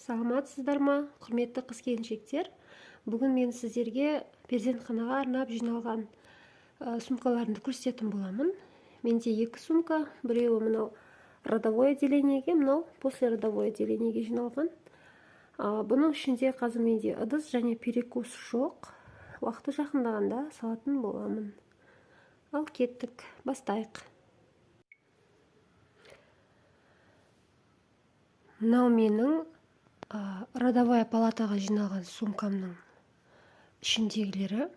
Саламатсыздар ма, құрметті қыз-келіншектер? Бүгін мен сіздерге перзентханаға арнап жиналған сумкаларымды көрсететін боламын. Менде екі сумка, біреуі мынау родовое отделениеге, мынау послеродовое отделениеге жиналған. Бұның ішінде қазір менде ыдыс және перекус жоқ. Уақыты жақындағанда салатын боламын. Ал кеттік, бастайық. Мынау менің родовая палатаға жиналған сумкамның ішіндегілері.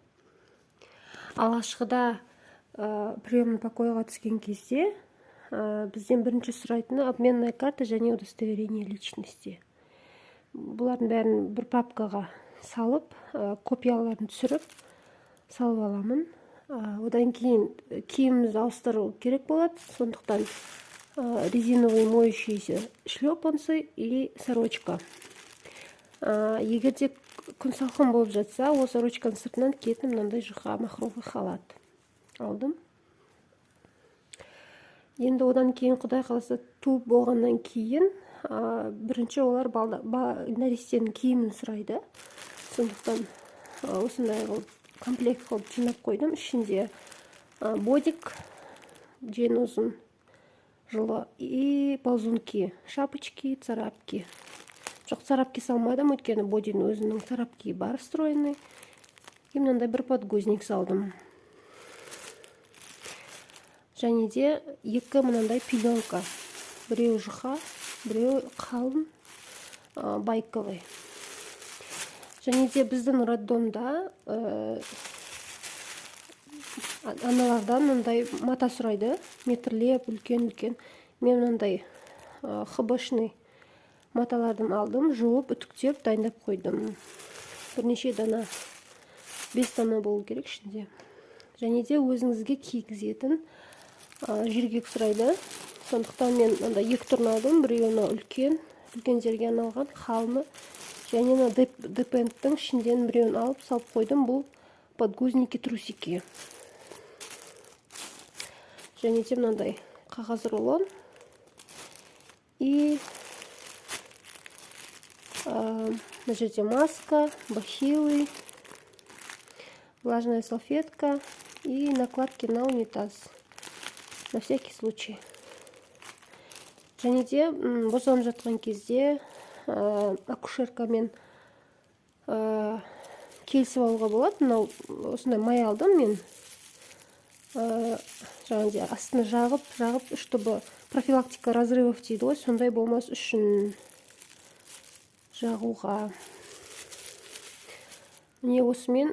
Алғашқыда приемный покойға түскен кезде бізден бірінші сұрайтыны обменная карта және удостоверение личности. Бұлардың бәрін бір папкаға салып, копияларын түсіріп салып аламын. Одан кейін киімімізді ауыстыру керек болады, сондықтан резиновый моющиеся шлепанцы и сорочка. Егерде күн салқын болып жатса, ол сорочканың сыртынан киетін мынандай жұқа махровый халат алдым. Енді одан кейін Құдай қаласа туып болғаннан кейін бірінші олар нәрестенің киімін сұрайды. Сондықтан осындай комплект қылып жинап қойдым. Ішінде бодик, жең ұзын жылы и ползунки, шапочки, царапки. Жоқ, царапки салмадым, өйткені бодидің өзінің царапки бар встроенный. И мынандай бір подгузник салдым. Және де екі мынандай пеленка. Біреу жұқа, біреу қалың, байковый. Және де біздің роддомда аналардан мынандай мата сұрайды, метрлеп, үлкен-үлкен. Мен мынандай хбшный маталардың алдым, жуып, үтіктеп, дайындап қойдым. Бірнеше дана, 5 дана болу керек ішінде. Және де өзіңізге кигізетін жиргек сұрайды. Сондықтан мен екі түрін алдым. Біреуі үлкендерге арналған қалыны. Және депенттің ішінден біреуін алып салып қойдым. Бұл подгузники, трусики. Және де мынандай қағаз рулон. И на жерде маска, бахилы, влажная салфетка и накладки на унитаз. На всякий случай. Және де босанып жатқан кезде акушеркамен келісіп алуға болады. Мынау осындай май алдым мен. Жаңағыдай астына жағып, чтобы профилактика разрывов дейді ғой, сондай болмас үшін жағуға. Міне осымен,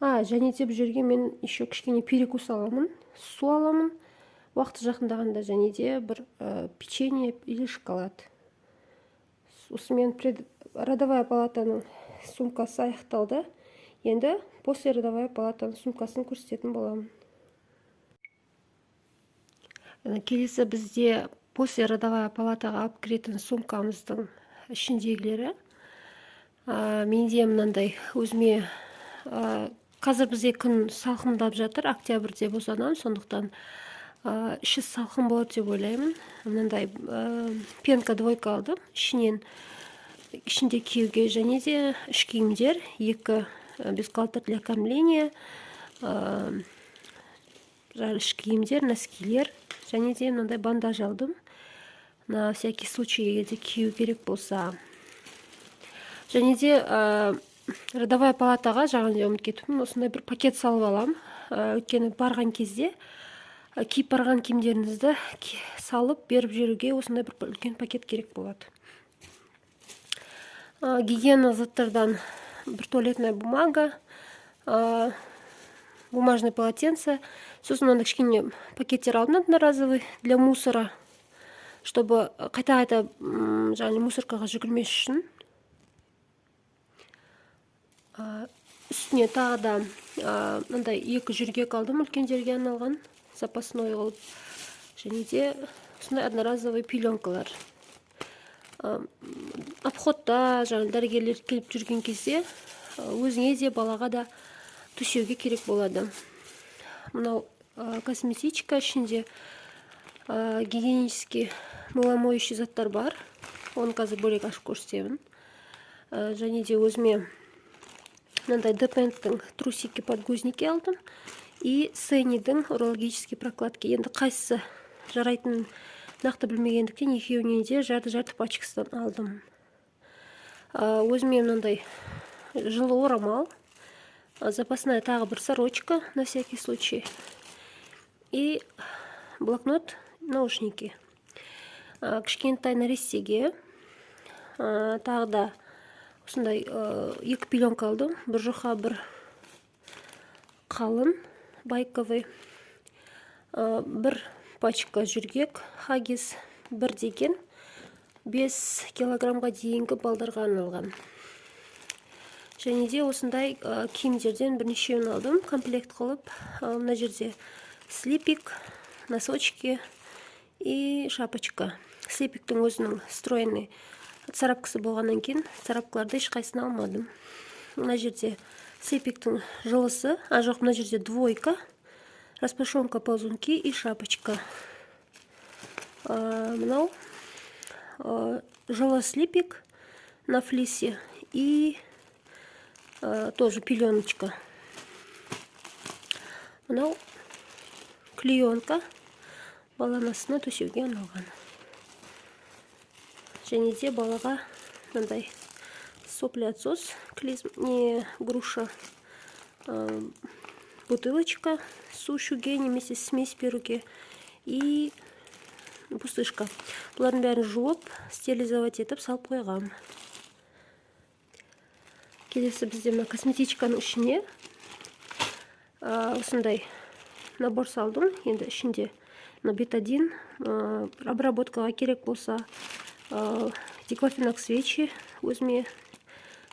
және де бұл жерге мен еще кішкене перекус аламын, су аламын, уақыты жақындағанда, және де бір печенье или шоколад. Осымен родовая палатаның сумкасы аяқталды. Енді после родовая палатаның сумкасын көрсететін боламын. Келесі бізде после родовая палатаға алып кіретін сумкамыздың ішіндегілері. Менде мынандай өзіме қазір бізде күн салқындап жатыр, октябрьде босанамын, сондықтан іші салқын болады деп ойлаймын. Мынандай пенка двойка алдым, ішінде киюге, және де іш киімдер, екі бюстгальтер для кормления, іш киімдер, носкилер, және де мынандай бандаж алдым. На всякий случай, егерде кию керек болса. Және де родовая палатаға жаңағыдай ұмытып кетіппін, осындай бір пакет салып алам. Өйткені барған кезде киіп барған киімдеріңізді салып беріп жүруге осындай бір үлкен пакет керек болады. Гигиена заттардан бір туалетная бумага, бумажное полотенце. Сосын мынандай кішкене пакеттер алдым одноразовый для мусора, чтобы қайта-қайта мусоркаға жүгірмес үшін. Үстіне тағы да мынандай екі жүргек алдым, үлкендерге арналған, запасной қылып. Және де осындай одноразовый пеленкалар. Обходта дәрігерлер келіп жүрген кезде өзіңе де балаға да төсеуге керек болады. Мынау косметичка, ішінде гигиенический мыломоющий заттар бар. Оны қазір бөлек ашып көрсетемін. Және де өзіме мынандай Depend'тің трусики подгузники алдым. И Сеннидің урологический прокладки. Енді қайсысы жарайтынын нақты білмегендіктен екеуінен де жарты пачкасынан алдым. Өзіме мынандай жылы орамал, запасная тағы бір сорочка на всякий случай. И блокнот, наушники. Кішкентай нәрестеге тағы да осындай 2 пеленка алдым. Бір жұқа, бір қалын, байковый. Бір пачка жүргек, хаггис, бір деген 5 килограммға дейінгі балдарға арналған. Және де осындай киімдерден бірнешеуін алдым, комплект қылып. Мына жерде слипик, носочки и шапочка. Слипиктің өзінің стройный царапкасы болғаннан кейін царапкаларды ешқайсысын алмадым. Мына жерде слипиктің жылысы, жоқ, мына жерде двойка, распашонка, ползунки и шапочка. Мынау жылы слипик на флисе и тоже пеленочка. Мынау клеенка баланың астына төсеуге арналған. Және де балаға мындай сопли-отсос, не груша, бутылочка, су ішуге немесе смесь беруге и пустышка. Бұлардың бәрін жуып, стерилизовать етіп салып қойғам. Келесі бізде мына косметичканың ішіне осындай набор салдым. Енді ішінде бетадин, обработкаға керек болса, диклофенак свечи, өзіме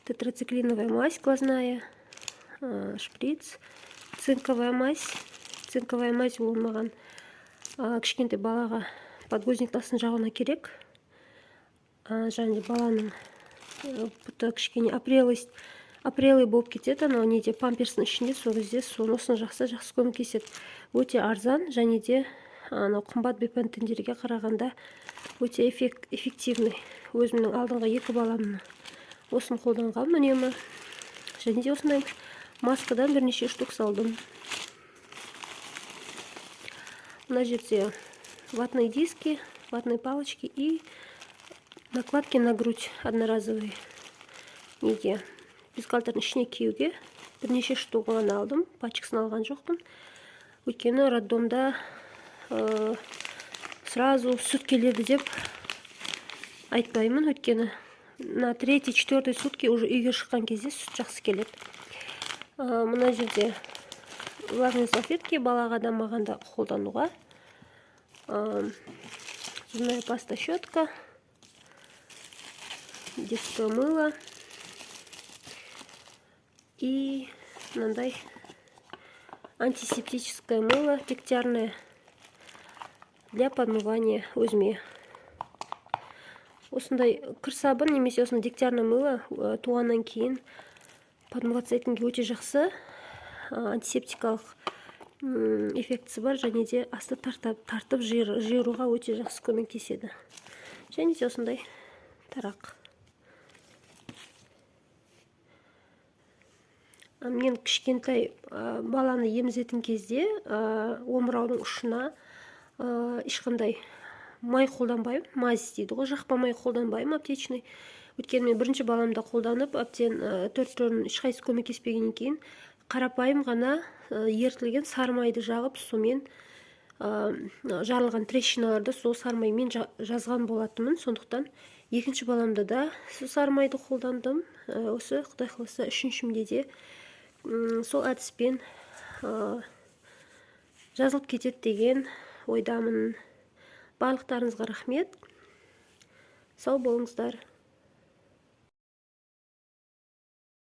тетрациклиновая мазь глазная, шприц, цинковая мазь. Цинковая мазь ол маған кішкентай балаға подгузник астын жағуына керек. Және баланың бұты кішкене апрелый болып кетеді. Анау неде памперстің ішінде, сол кезде сонысын жақсы көмектеседі. Өте арзан, және де қымбат бепантендерге қарағанда өте эффективный. Өзімнің алдыңғы 2 баламны осын қолданғам үнемі. Және де осындай маскадан бірнеше штук салдым. Мына жерде ватные диски, ватные палочки и накладки на грудь одноразовые. Неге бюстгальтердің ішіне киюге бірнеше штугын алдым, пачкасын алған жоқпын. Өйткені роддомда сразу сүт келеді деп айтпаймын. Өйткені на 3-4 сутки уже үйге шыққан кезде сүт жақсы келеді. Мына жерде влажные салфетки балаға да маған да қолдануға. Зубная паста, щетка, детское мыло и мынандай антисептическое мыло дегтярное для подмывания өзіме. Осындай кір-сабын немесе осындай дегтярное мыло туғаннан кейін подмываться етінге өте жақсы, антисептикалық эффектісі бар, және де асты тартып жиыруға өте жақсы көмектеседі. Және де осындай тарақ. Мен кішкентай баланы емізетін кезде омыраудың ұшына ешқандай май қолданбаймын, мазь дейді ғой, жақпа май қолданбаймын, аптечный. Өйткені мен бірінші баламда қолданып, әбден 4-4-ін ешқайсы көмектеспегеннен кейін қарапайым ғана ертілген сармайды жағып, сомен жарылған трещиналарды сол сармаймен жазған болатынмын. Сондықтан екінші баламда да сармайды қолдандым. Осы Құдай қаласа үшіншімде де сол әдіспен жазылып кетеді деген ойдамын. Барлықтарыңызға рахмет. Сау болыңыздар.